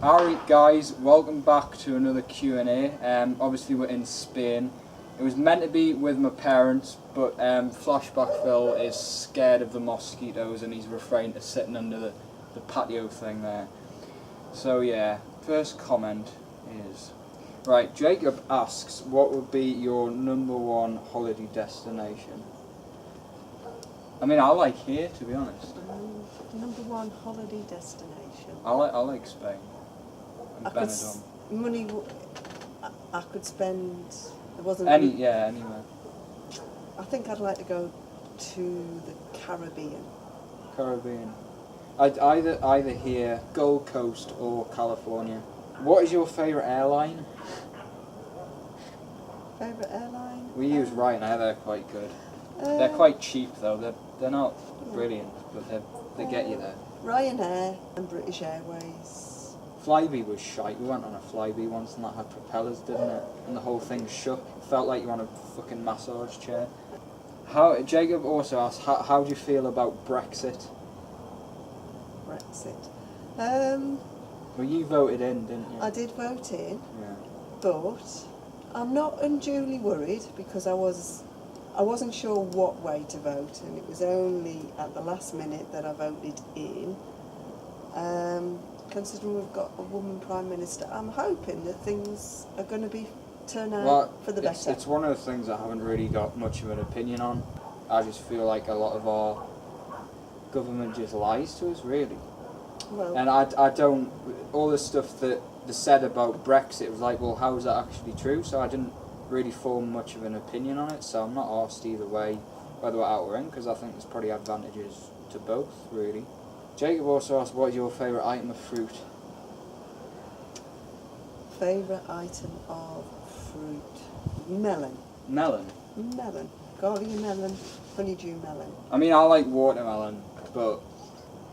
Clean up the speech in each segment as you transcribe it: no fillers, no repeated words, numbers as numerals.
Alright guys, welcome back to another Q&A. Obviously we're in Spain. It was meant to be with my parents, but Flashback Phil is scared of the mosquitoes and he's refrained to sitting under the patio thing there. So yeah, first comment is... Right, Jacob asks, what would be your #1 holiday destination? I mean, I like here, to be honest. #1 holiday destination. I like Spain. And Benidorm. I could spend. There wasn't anywhere. I think I'd like to go to the Caribbean. Caribbean. I'd either here, Gold Coast or California. What is your favourite airline? Favourite airline? We use Ryanair. They're quite good. They're quite cheap though. They're not brilliant, but they get you there. Ryanair and British Airways. Flybe was shite. We went on a Flybe once and that had propellers, didn't it? And the whole thing shook. It felt like you were on a fucking massage chair. Jacob also asked, how do you feel about Brexit? Brexit. Well, you voted in, didn't you? I did vote in. Yeah. But I'm not unduly worried because I wasn't sure what way to vote, and it was only at the last minute that I voted in. Considering we've got a woman Prime Minister, I'm hoping that things are going to turn out for the better. It's one of the things I haven't really got much of an opinion on. I just feel like a lot of our government just lies to us, really. Well, and I don't... All the stuff that they said about Brexit was like, well, how is that actually true? So I didn't really form much of an opinion on it, so I'm not arsed either way whether we're out or in, because I think there's probably advantages to both, really. Jacob also asked, what is your favourite item of fruit? Favourite item of fruit? Melon. Melon? Melon. Garlic melon, honeydew melon. I mean, I like watermelon, but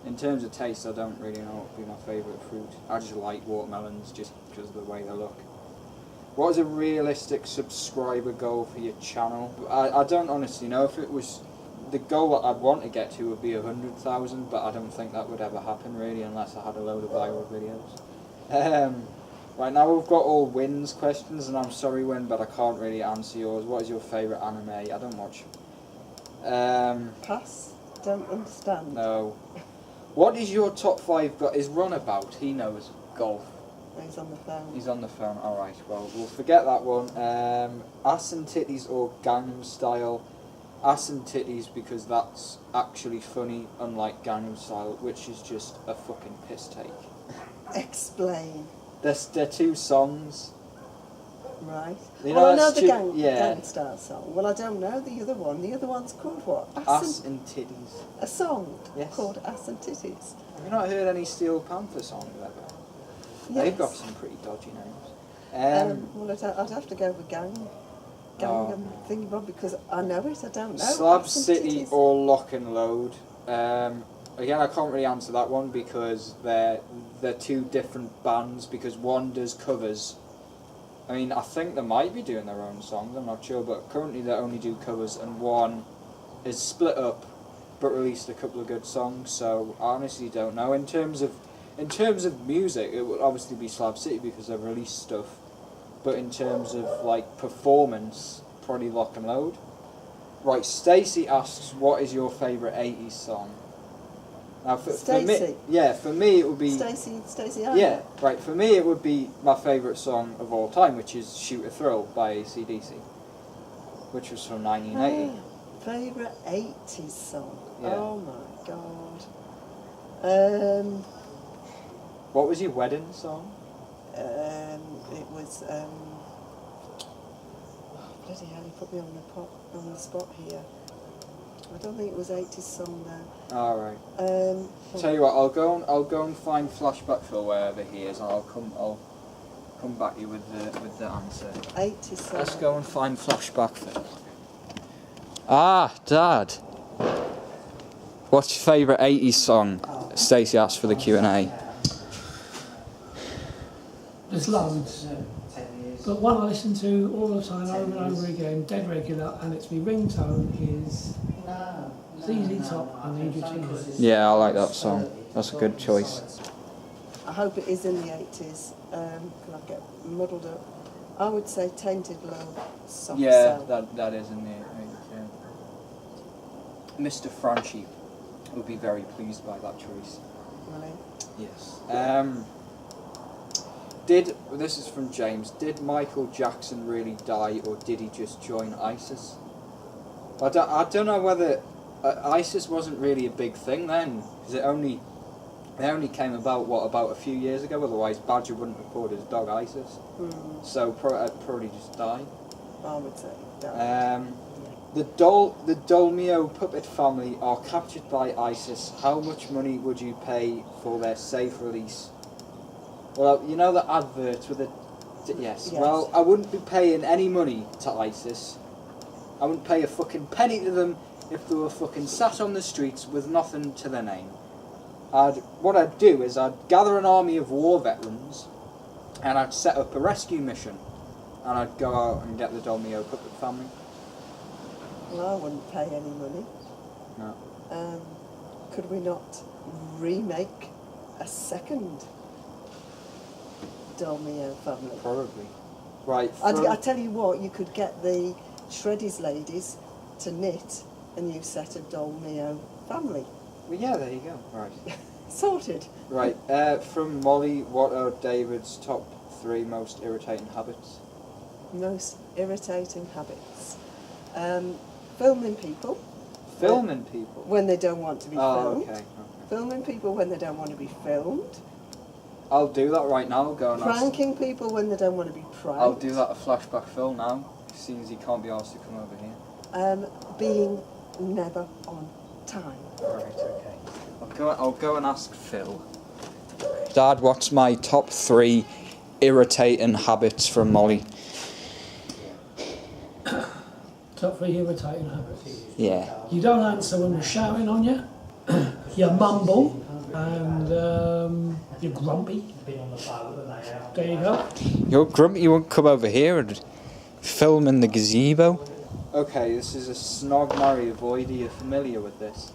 in terms of taste, I don't really know what would be my favourite fruit. I just like watermelons just because of the way they look. What is a realistic subscriber goal for your channel? I don't honestly know. If it was the goal that I'd want to get to would be 100,000, but I don't think that would ever happen really unless I had a load of viral videos. Right, now we've got all Wins questions, and I'm sorry Win, but I can't really answer yours. What is your favourite anime? I don't watch. Pass. Don't understand. No. What is your top 5 is Ron about? He knows golf. He's on the phone. He's on the phone. Alright, well, we'll forget that one. Ass and titties or Gangnam Style? Ass and titties because that's actually funny, unlike Gangnam Style, which is just a fucking piss take. Explain. They're 2 songs. Right. You know, I know the yeah. Gang Style song. Well, I don't know the other one. The other one's called what? Ass and Titties. A song called Ass and Titties. Have you not heard any Steel Panther songs ever? Yes. They've got some pretty dodgy names. Well, I'd have to go with Gangnam thingy bob because I know it. I don't know. Slab City or Lock and Load. Again, I can't really answer that one because they're 2 different bands. Because one does covers. I mean, I think they might be doing their own songs. I'm not sure, but currently they only do covers, and one is split up, but released a couple of good songs. So I honestly don't know. In terms of music, it would obviously be Slab City because they've released stuff. But in terms of like performance, probably Lock and Load. Right, Stacey asks, what is your favourite 80s song? Now for me, for me it would be Stacey. Yeah, right. For me it would be my favourite song of all time, which is "Shoot a Thrill" by AC/DC, which was from 1980. Favourite 80s song? Yeah. Oh my god. What was your wedding song? It was oh, bloody hell! You put me on the spot here. I don't think it was 80s song though. All right. Tell you what, I'll go and find Flashback Phil wherever he is, and I'll come back to you with the answer. 80s song. Let's go and find Flashback Phil. Ah, Dad. What's your favourite 80s song? Stacey asked for the Q&A. There's loads. But one I listen to all the time, over and over again, dead regular, and it's my ringtone is ZZ Top, I Need You Tonight. Yeah, I like that song. That's a good choice. I hope it is in the 80s, because I get muddled up. I would say Tainted Love, Soft Yeah, Cell. that is in there. Mr. Franchi would be very pleased by that choice. Really. Yes. This is from James. Did Michael Jackson really die, or did he just join ISIS? I don't know whether ISIS wasn't really a big thing then, because they only came about about a few years ago. Otherwise, Badger wouldn't have called his dog ISIS. So probably just died. I would say that. The Dolmio puppet family are captured by ISIS. How much money would you pay for their safe release? Well, you know the adverts with the... Yes. Well, I wouldn't be paying any money to ISIS. I wouldn't pay a fucking penny to them if they were fucking sat on the streets with nothing to their name. What I'd do is I'd gather an army of war veterans and I'd set up a rescue mission and I'd go out and get the Dolmio puppet family. Well, I wouldn't pay any money. No. Could we not remake a second Dolmio family? Probably. Right. I tell you what, you could get the Shreddies ladies to knit a new set of Dolmio family. Well, yeah, there you go. Right. Sorted. Right. From Molly, what are David's top 3 most irritating habits? Most irritating habits. Filming people. Filming people? When they don't want to be filmed. Okay. Filming people when they don't want to be filmed. I'll do that right now. Go and Pranking people when they don't want to be pranked. I'll do that a flashback Phil now, seeing as he can't be asked to come over here. Being never on time. Right, okay. I'll go and ask Phil. Dad, what's my top 3 irritating habits from Molly? Top 3 irritating habits. Yeah. You don't answer when we're shouting on you. You mumble, and you're grumpy. There you go. You're grumpy, you won't come over here and film in the gazebo? Okay, this is a snog, marry, avoid. Are you familiar with this?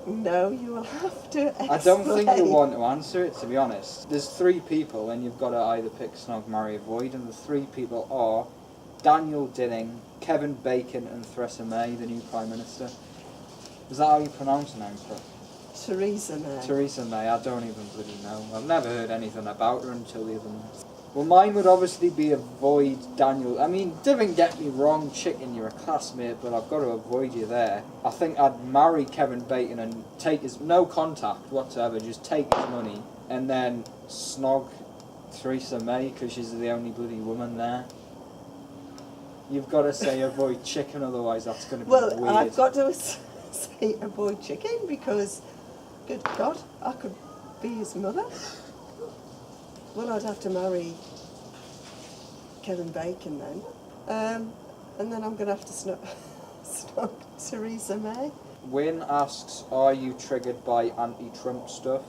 No, you will have to explain. I don't think you want to answer it, to be honest. There's 3 people and you've got to either pick snog, marry, avoid, and the 3 people are Daniel Dinning, Kevin Bacon and Theresa May, the new Prime Minister. Is that how you pronounce her name, Chris? Theresa May. Theresa May, I don't even bloody know. I've never heard anything about her until the other night. Well, mine would obviously be avoid Daniel. I mean, don't get me wrong, chicken, you're a classmate, but I've got to avoid you there. I think I'd marry Kevin Bacon and take his... no contact whatsoever, just take his money, and then snog Theresa May, because she's the only bloody woman there. You've got to say avoid chicken, otherwise that's going to be weird. Well, I've got to say avoid chicken, because, good God, I could be his mother. Well, I'd have to marry Kevin Bacon then. And then I'm going to have to snog Theresa May. Wynne asks, are you triggered by anti-Trump stuff?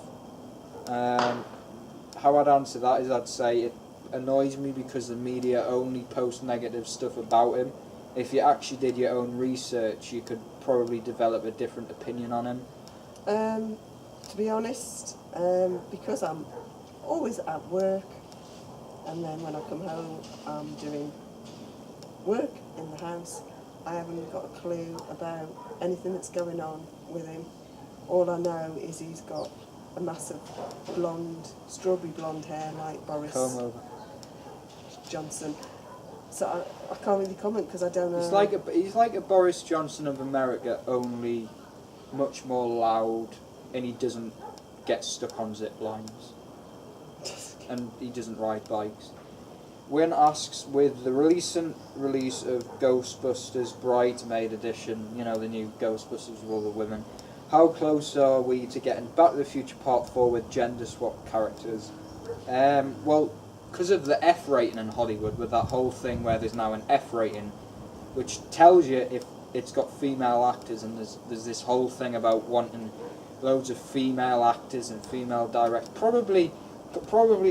How I'd answer that is I'd say it annoys me because the media only post negative stuff about him. If you actually did your own research, you could probably develop a different opinion on him. To be honest, because I'm always at work, and then when I come home I'm doing work in the house, I haven't got a clue about anything that's going on with him. All I know is he's got a massive blonde, strawberry blonde hair like Boris Johnson. So I can't really comment because I don't know. He's like a Boris Johnson of America, only much more loud, and he doesn't get stuck on zip lines. And he doesn't ride bikes. Wynne asks, with the recent release of Ghostbusters Bridesmaid Edition, you know, the new Ghostbusters with all the women, how close are we to getting Back to the Future Part 4 with gender swap characters? Well, because of the F rating in Hollywood, with that whole thing where there's now an F rating, which tells you if it's got female actors, and there's this whole thing about wanting loads of female actors and female directors, probably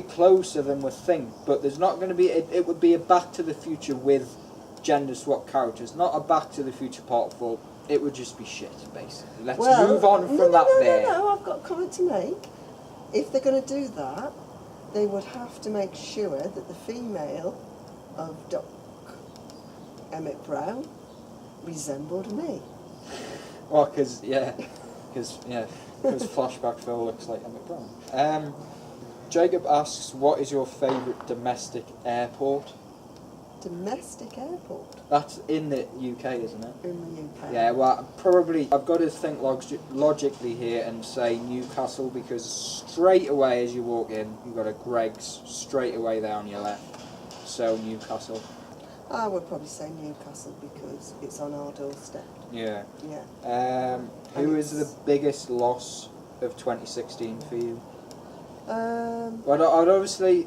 closer than we think, but there's not going to be, it would be a Back to the Future with gender swap characters, not a Back to the Future Part 4. It would just be shit, basically. Let's move on from that there. No, I've got a comment to make. If they're going to do that, they would have to make sure that the female of Doc Emmett Brown resembled me. Well, because Flashback Phil looks like Emmett Brown. Jacob asks, what is your favourite domestic airport? Domestic airport That's in the UK, isn't it? in the UK. Yeah, well, probably I've got to think logically here and say Newcastle, because straight away as you walk in, you've got a Greggs straight away there on your left. So Newcastle. I would probably say Newcastle because it's on our doorstep. Yeah. Yeah. Who is the biggest loss of 2016 for you? Well, I'd obviously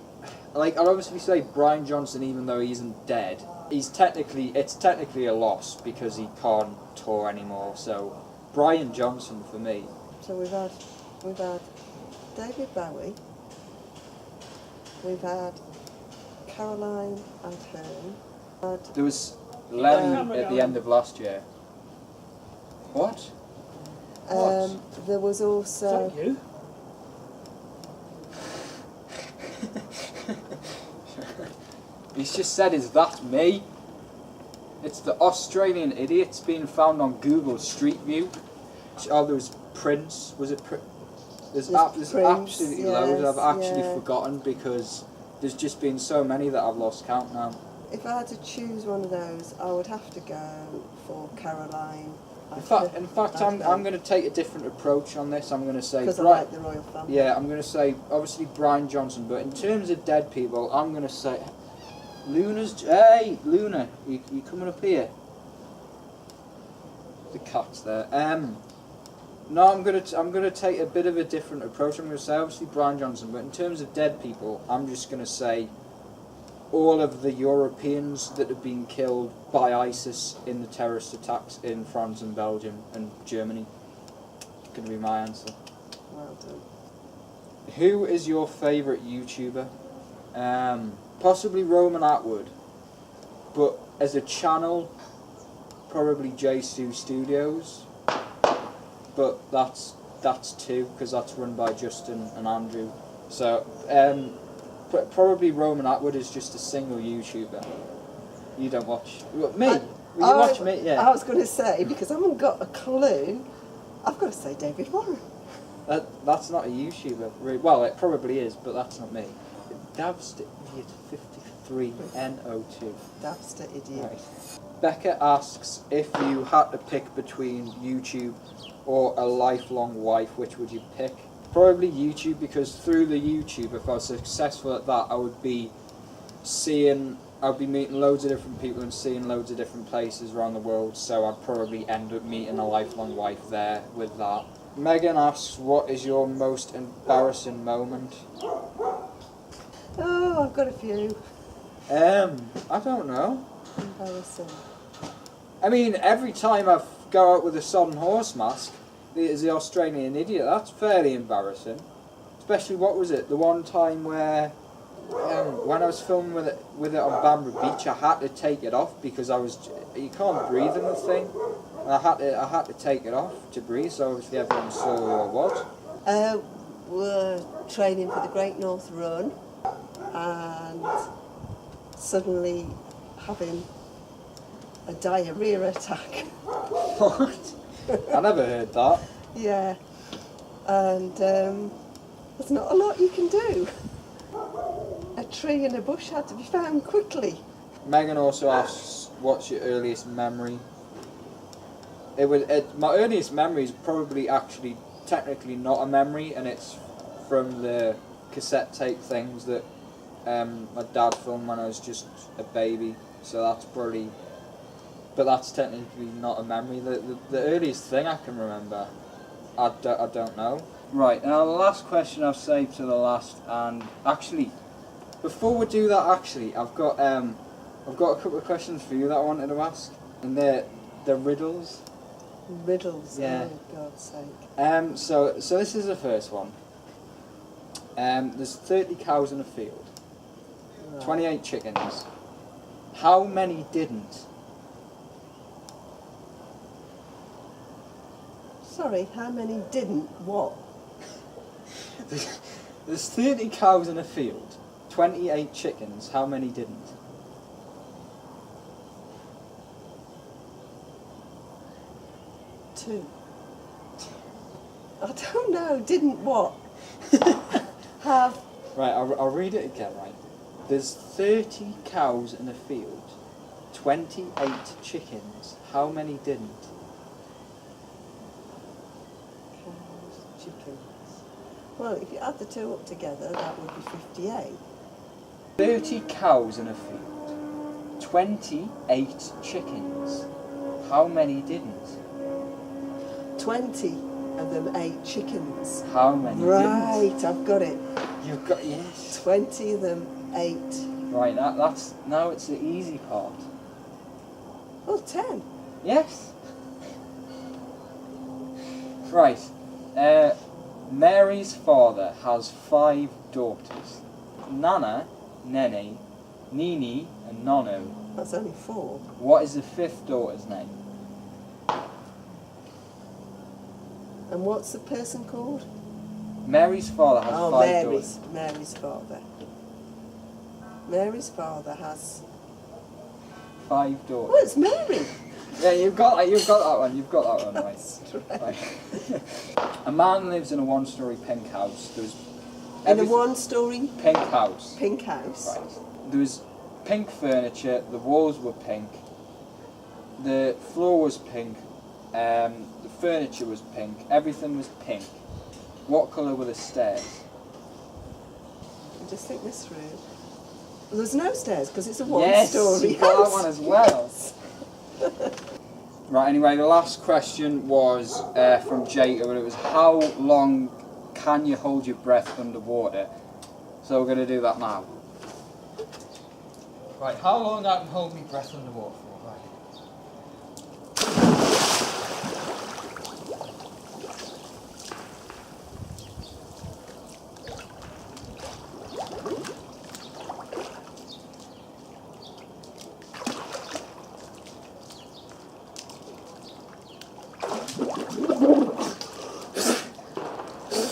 say Brian Johnson, even though he isn't dead. It's technically a loss because he can't tour anymore. So Brian Johnson for me. So we've had David Bowie. We've had Caroline Aherne. There was Lemmy Yeah. at the end of last year. What? What? There was also. Thank you. He's just said, is that me? It's the Australian idiots being found on Google Street View. Oh, there was Prince. Was it There's Prince, absolutely loads yes, I've actually yeah. forgotten because there's just been so many that I've lost count now. If I had to choose one of those, I would have to go for Caroline. In fact, I'm going to take a different approach on this. I'm going to say because I like the royal family. Yeah, I'm going to say obviously Brian Johnson, but in terms of dead people, I'm going to say Hey, Luna, you coming up here? The cat's there. No, I'm gonna take a bit of a different approach. I'm gonna say obviously Brian Johnson, but in terms of dead people, I'm just gonna say all of the Europeans that have been killed by ISIS in the terrorist attacks in France and Belgium and Germany. It's gonna be my answer. Well done. Who is your favourite YouTuber? Possibly Roman Atwood, but as a channel, probably J2 Studios. But that's two because that's run by Justin and Andrew. So probably Roman Atwood is just a single YouTuber. You don't watch me? You watch me? Yeah. I was going to say because I haven't got a clue. I've got to say David Warren. That's not a YouTuber. Well, it probably is, but that's not me. Davster Idiot 53 NO2. Davster Idiot. Right. Becca asks, if you had to pick between YouTube or a lifelong wife, which would you pick? Probably YouTube, because through the YouTube, if I was successful at that, I would be meeting loads of different people and seeing loads of different places around the world, so I'd probably end up meeting a lifelong wife there with that. Megan asks, what is your most embarrassing moment? Oh, I've got a few. I don't know. Embarrassing. I mean, every time I go out with a sodden horse mask, there's the Australian idiot. That's fairly embarrassing. Especially, what was it? The one time where, when I was filming with it on Bamboo Beach, I had to take it off because you can't breathe in the thing. And I had to take it off to breathe, so obviously everyone saw who I was. We're training for the Great North Run, and suddenly having a diarrhea attack. What? I never heard that. Yeah, and there's not a lot you can do. A tree in a bush had to be found quickly. Megan also asks, what's your earliest memory? My earliest memory is probably actually technically not a memory, and it's from the cassette tape things that my dad filmed when I was just a baby. So that's probably, but that's technically not a memory. The earliest thing I can remember, I don't know. Right, now the last question I've saved to the last, and actually, before we do that, I've got a couple of questions for you that I wanted to ask, and they're riddles. Riddles, Yeah. oh God's sake. So this is the first one. There's 30 cows in a field, Right. 28 chickens. How many didn't? Sorry, how many didn't what? There's 30 cows in a field, 28 chickens. How many didn't? Two. I don't know. Didn't what? Have. Right, I'll read it again, right? There's 30 cows in a field, 28 chickens. How many didn't? Cows, chickens. Well, if you add the two up together, that would be 58. 30 cows in a field, 28 chickens. How many didn't? 20 of them ate chickens. How many didn't? Right, I've got it. You've got, yes. 20 of them ate. Right, that's, now it's the easy part. Well, 10. Yes. Right, Mary's father has 5 daughters. Nana, Nene, Nini and Nonu. That's only 4. What is the 5th daughter's name? And what's the person called? Mary's father has 5 daughters. Mary's father. Mary's father has. 5 daughters. Oh, it's Mary. Yeah, you've got that one. You've got that one, right? That's right. Right. A man lives in a 1-story pink house. There's In a 1-story pink house. pink house. Right. There was pink furniture. The walls were pink. The floor was pink. The furniture was pink. Everything was pink. What colour were the stairs? Just think this through. Well, there's no stairs because it's a Yes, 1-story you got house. that one as well. Right, anyway, the last question was from Jacob, and it was how long can you hold your breath underwater? So we're going to do that now. Right, how long I can hold my breath underwater for? Right.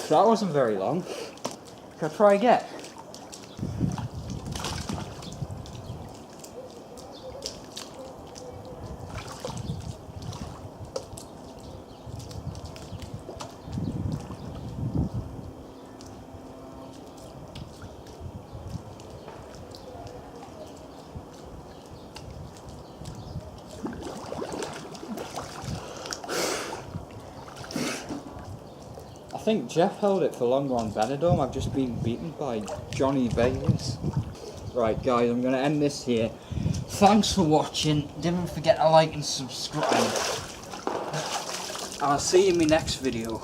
That wasn't very long. Can I try again? I think Jeff held it for longer on Benidorm. I've just been beaten by Johnny Vegas. Right, guys, I'm going to end this here. Thanks for watching. Don't forget to like and subscribe. I'll see you in my next video.